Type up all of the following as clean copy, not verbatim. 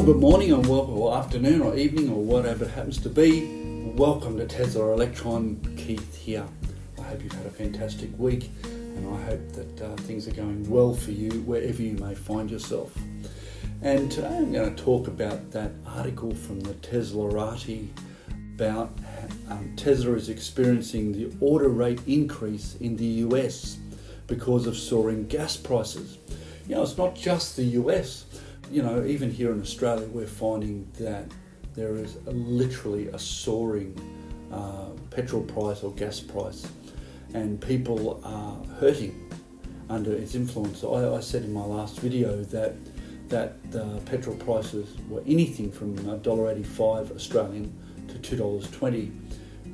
Well, good morning or afternoon or evening or whatever it happens to be. Welcome to Tesla Electron. Keith here. I hope you've had a fantastic week and I hope that things are going well for you wherever you may find yourself. And today I'm going to talk about that article from the Teslarati about Tesla is experiencing the order rate increase in the US because of soaring gas prices. You know, it's not just the US. You know, even here in Australia, we're finding that there is literally a soaring petrol price or gas price, and people are hurting under its influence. I said in my last video that petrol prices were anything from $1.85 Australian to $2.20,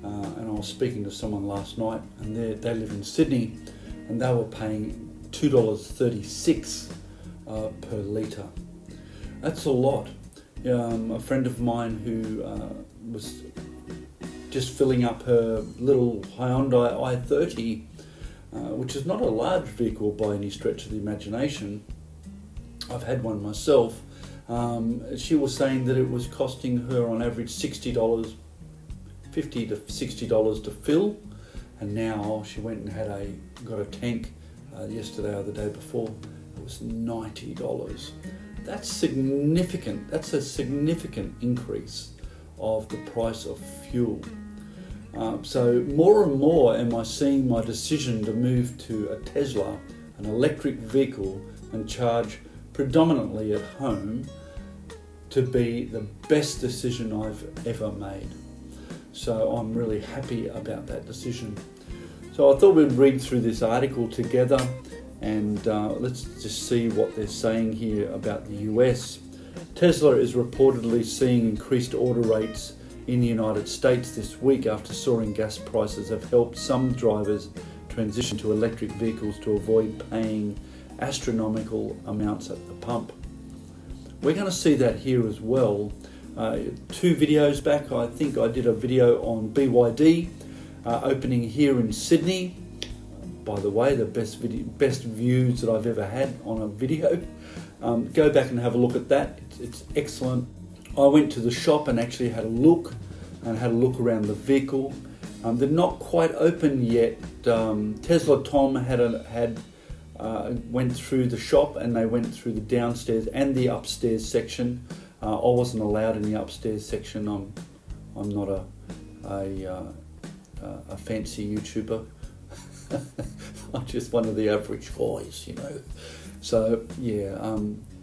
and I was speaking to someone last night, and they live in Sydney, and they were paying $2.36 per litre. That's a lot. A friend of mine who was just filling up her little Hyundai i30, which is not a large vehicle by any stretch of the imagination. I've had one myself. She was saying that it was costing her on average $60, $50 to $60 to fill, and now she went and got a tank yesterday or the day before. It was $90. That's significant. That's a significant increase of the price of fuel. So more and more am I seeing my decision to move to a Tesla, an electric vehicle, and charge predominantly at home to be the best decision I've ever made. So I'm really happy about that decision. So I thought we'd read through this article together, and let's just see what they're saying here about the US. Tesla is reportedly seeing increased order rates in the United States this week after soaring gas prices have helped some drivers transition to electric vehicles to avoid paying astronomical amounts at the pump. We're going to see that here as well. 2 videos back, I think I did a video on BYD Opening here in Sydney. By the way, the best views that I've ever had on a video. Go back and have a look at that. It's excellent. I went to the shop and actually had a look around the vehicle. They're not quite open yet. Tesla Tom went through the shop, and they went through the downstairs and the upstairs section. I wasn't allowed in the upstairs section. I'm not a fancy YouTuber. I'm just one of the average guys, you know. So yeah,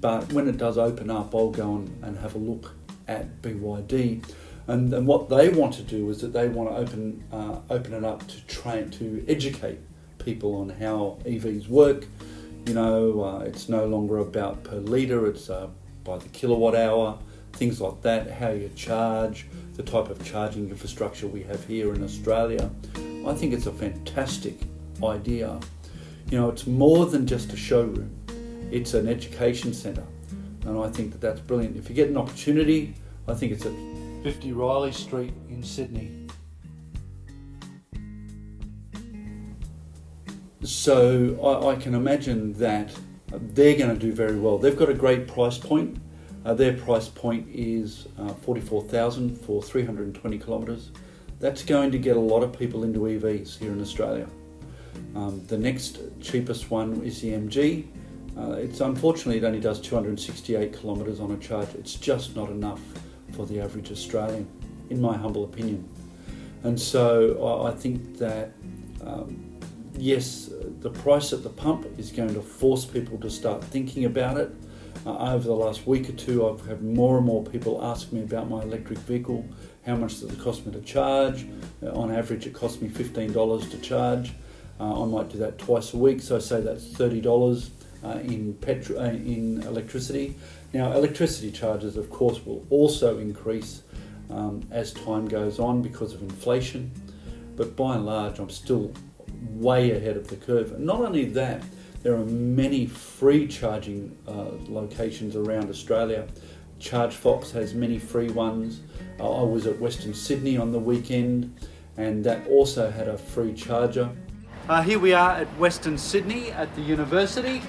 but when it does open up, I'll go and have a look at BYD. And what they want to do is that they want to open it up to educate people on how EVs work. You know, it's no longer about per litre, it's by the kilowatt hour, things like that, how you charge, the type of charging infrastructure we have here in Australia. I think it's a fantastic idea. You know, it's more than just a showroom. It's an education centre, and I think that that's brilliant. If you get an opportunity, I think it's at 50 Riley Street in Sydney. So I can imagine that they're going to do very well. They've got a great price point. Their price point is $44,000 for 320 kilometres. That's going to get a lot of people into EVs here in Australia. The next cheapest one is the MG. Unfortunately, it only does 268 kilometres on a charge. It's just not enough for the average Australian, in my humble opinion. And so I think that, yes, the price at the pump is going to force people to start thinking about it. Over the last week or two, I've had more and more people ask me about my electric vehicle. How much does it cost me to charge? On average, it costs me $15 to charge. I might do that twice a week, so I say that's $30 in electricity. Now, electricity charges, of course, will also increase as time goes on because of inflation. But by and large, I'm still way ahead of the curve. And not only that, there are many free charging locations around Australia. ChargeFox has many free ones. I was at Western Sydney on the weekend, and that also had a free charger. Here we are at Western Sydney at the university.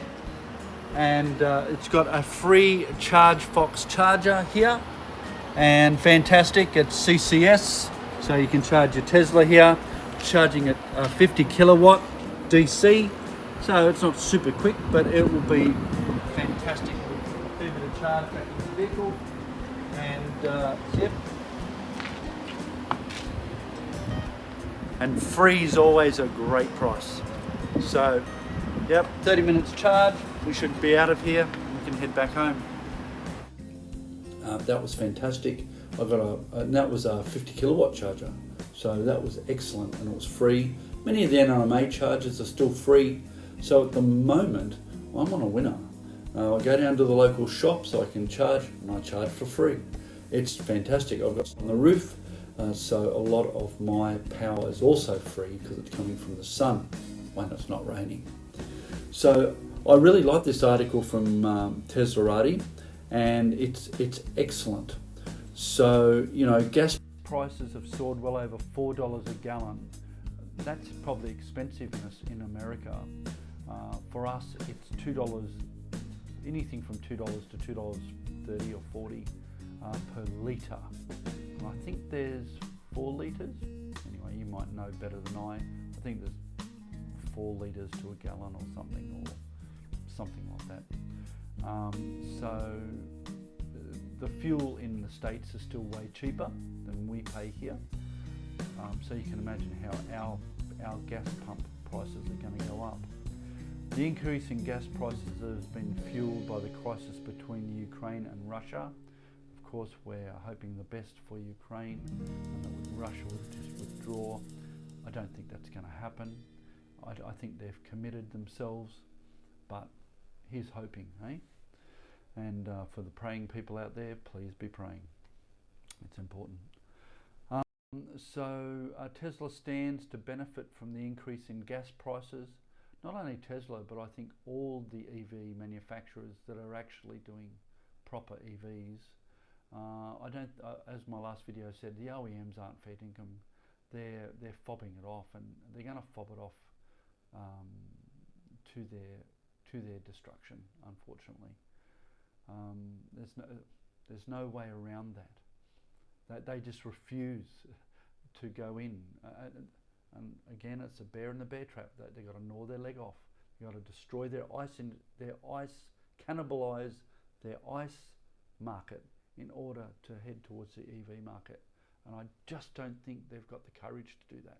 and it's got a free ChargeFox charger here, and fantastic. It's CCS, so you can charge your Tesla here, charging at 50 kilowatt DC, so it's not super quick, but it will be fantastic. A fair bit of charge back in the vehicle, and yep. And free is always a great price. So, yep, 30 minutes charge, we should be out of here. We can head back home. That was fantastic. I got and that was a 50 kilowatt charger. So that was excellent, and it was free. Many of the NRMA chargers are still free. So at the moment, I'm on a winner. I go down to the local shop so I can charge, and I charge for free. It's fantastic. I've got on the roof. So a lot of my power is also free because it's coming from the sun when it's not raining. So I really like this article from Teslarati, and it's excellent. So, you know, gas prices have soared well over $4 a gallon. That's probably expensive in America. For us, it's $2, anything from $2 to $2.30 or 40 per litre. I think there's 4 litres. Anyway, you might know better than I. I think there's 4 litres to a gallon or something like that. So the fuel in the States is still way cheaper than we pay here. So you can imagine how our gas pump prices are going to go up. The increase in gas prices has been fueled by the crisis between Ukraine and Russia. Of course, we're hoping the best for Ukraine and that Russia will just withdraw. I don't think that's going to happen. I think they've committed themselves, but here's hoping, eh? And for the praying people out there, please be praying. It's important. So Tesla stands to benefit from the increase in gas prices. Not only Tesla, but I think all the EV manufacturers that are actually doing proper EVs. As my last video said, the OEMs aren't fair dinkum. They're fobbing it off, and they're going to fob it off to their destruction. Unfortunately, there's no way around that. They just refuse to go in, and again, it's a bear in the bear trap. That they've got to gnaw their leg off. They've got to destroy their ice, cannibalize their ice market in order to head towards the EV market. And I just don't think they've got the courage to do that.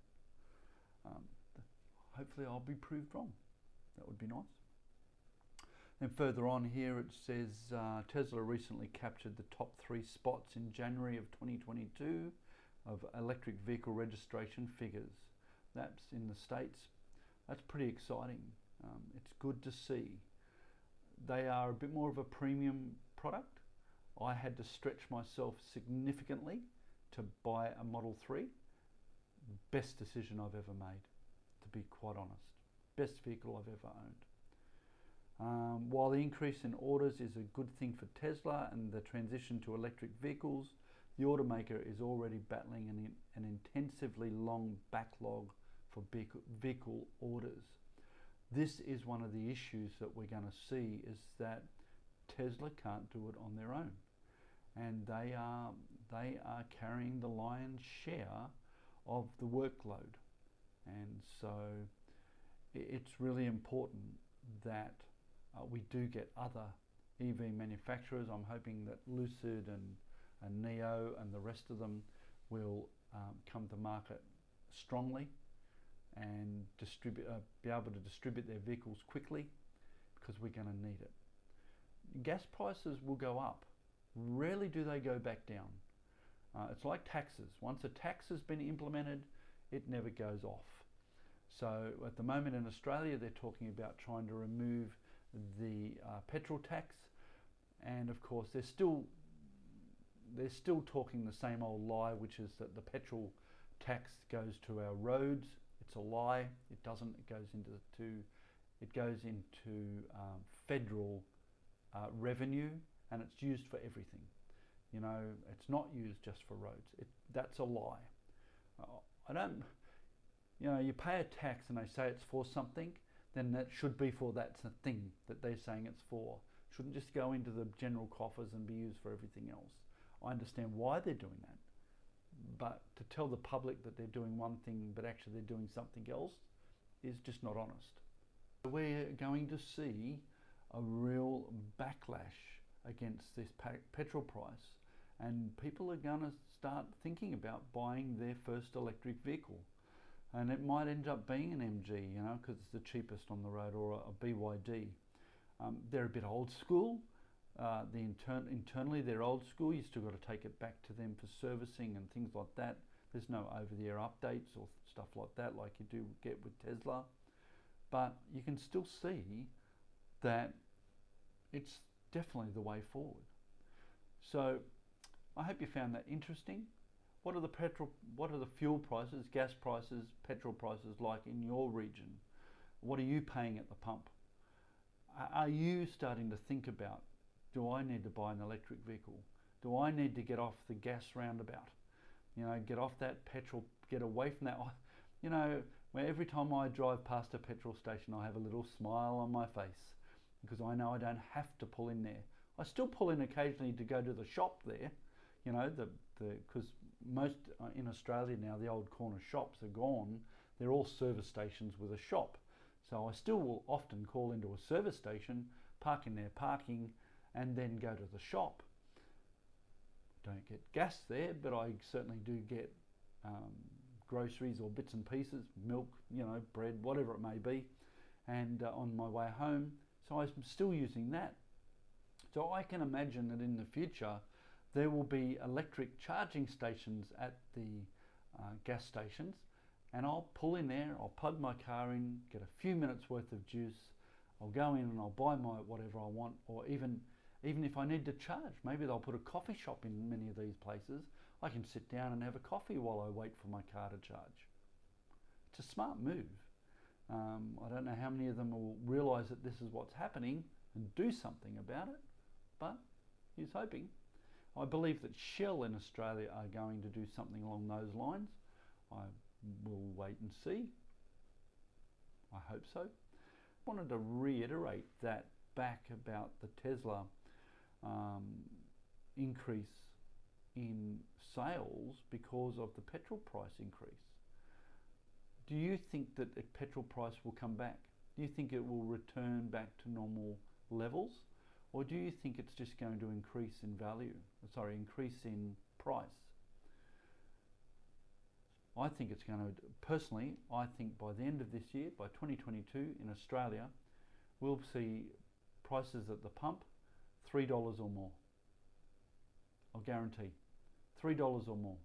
Hopefully I'll be proved wrong. That would be nice. Then further on here it says Tesla recently captured the top 3 spots in January of 2022 of electric vehicle registration figures. That's in the States. That's pretty exciting. It's good to see. They are a bit more of a premium product. I had to stretch myself significantly to buy a Model 3. Best decision I've ever made, to be quite honest. Best vehicle I've ever owned. While the increase in orders is a good thing for Tesla and the transition to electric vehicles, the automaker is already battling an intensively long backlog for vehicle orders. This is one of the issues that we're going to see, is that Tesla can't do it on their own, and they are carrying the lion's share of the workload. And so it's really important that we do get other EV manufacturers. I'm hoping that Lucid and Neo and the rest of them will come to market strongly and be able to distribute their vehicles quickly, because we're going to need it. Gas prices will go up. Rarely do they go back down. It's like taxes. Once a tax has been implemented, it never goes off. So at the moment in Australia, they're talking about trying to remove the petrol tax, and of course they're still talking the same old lie, which is that the petrol tax goes to our roads. It's a lie. It doesn't. It goes into federal revenue, and it's used for everything. You know, it's not used just for roads. That's a lie. I don't. You know, you pay a tax and they say it's for something. then that should be for that thing that they're saying it's for. It shouldn't just go into the general coffers and be used for everything else. I understand why they're doing that, but to tell the public that they're doing one thing but actually they're doing something else is just not honest. We're going to see a real backlash against this petrol price, and people are going to start thinking about buying their first electric vehicle. And it might end up being an MG, you know, because it's the cheapest on the road, or a BYD. They're a bit old school. Internally they're old school. You still got to take it back to them for servicing and things like that. There's no over-the-air updates or stuff like that like you do get with Tesla. But you can still see that it's definitely the way forward. So I hope you found that interesting. What are the fuel prices, gas prices, petrol prices like in your region? What are you paying at the pump? Are you starting to think about, do I need to buy an electric vehicle? Do I need to get off the gas roundabout? You know, get off that petrol, get away from that. You know, where every time I drive past a petrol station, I have a little smile on my face because I know I don't have to pull in there. I still pull in occasionally to go to the shop there, you know, because most in Australia now, the old corner shops are gone. They're all service stations with a shop. So I still will often call into a service station, park in their parking, and then go to the shop. Don't get gas there, but I certainly do get groceries or bits and pieces, milk, you know, bread, whatever it may be, and on my way home. So I'm still using that. So I can imagine that in the future there will be electric charging stations at the gas stations, and I'll pull in there, I'll plug my car in, get a few minutes worth of juice, I'll go in and I'll buy my whatever I want, or even if I need to charge, maybe they'll put a coffee shop in many of these places. I can sit down and have a coffee while I wait for my car to charge. It's a smart move. I don't know how many of them will realise that this is what's happening and do something about it, but here's hoping. I believe that Shell in Australia are going to do something along those lines. I will wait and see. I hope so. I wanted to reiterate that back about the Tesla increase in sales because of the petrol price increase. Do you think that the petrol price will come back? Do you think it will return back to normal levels? Or do you think it's just going to increase in value? Sorry, increase in price? I think it's going to, personally, I think by the end of this year, by 2022 in Australia, we'll see prices at the pump $3 or more. I'll guarantee, $3 or more.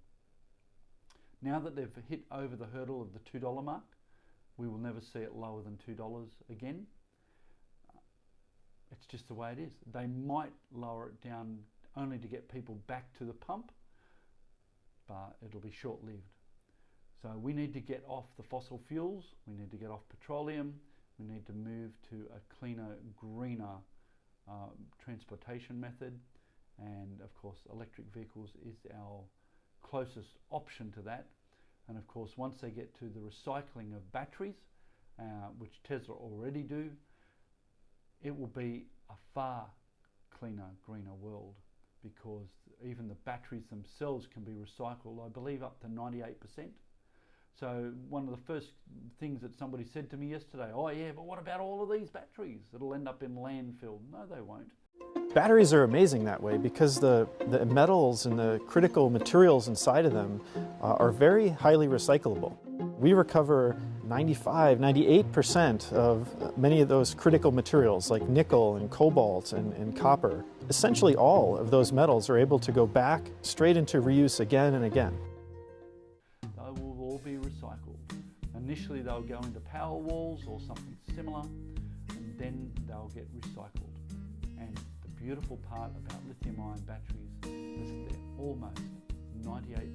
Now that they've hit over the hurdle of the $2 mark, we will never see it lower than $2 again. It's just the way it is. They might lower it down only to get people back to the pump, but it'll be short-lived. So we need to get off the fossil fuels, we need to get off petroleum, we need to move to a cleaner, greener transportation method, and of course electric vehicles is our closest option to that. And of course once they get to the recycling of batteries, which Tesla already do, it will be a far cleaner, greener world, because even the batteries themselves can be recycled, I believe up to 98%. So one of the first things that somebody said to me yesterday, oh yeah, but what about all of these batteries? It'll end up in landfill. No, they won't. Batteries are amazing that way because the metals and the critical materials inside of them are very highly recyclable. We recover 95, 98% of many of those critical materials like nickel and cobalt and copper. Essentially all of those metals are able to go back straight into reuse again and again. They will all be recycled. Initially they'll go into power walls or something similar, and then they'll get recycled. And the beautiful part about lithium-ion batteries is that they're almost 98%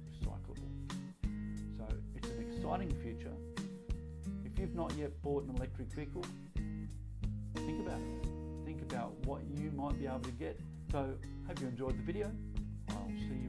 recyclable. So it's an exciting future. If you've not yet bought an electric vehicle, think about it. Think about what you might be able to get. So hope you enjoyed the video. I'll see you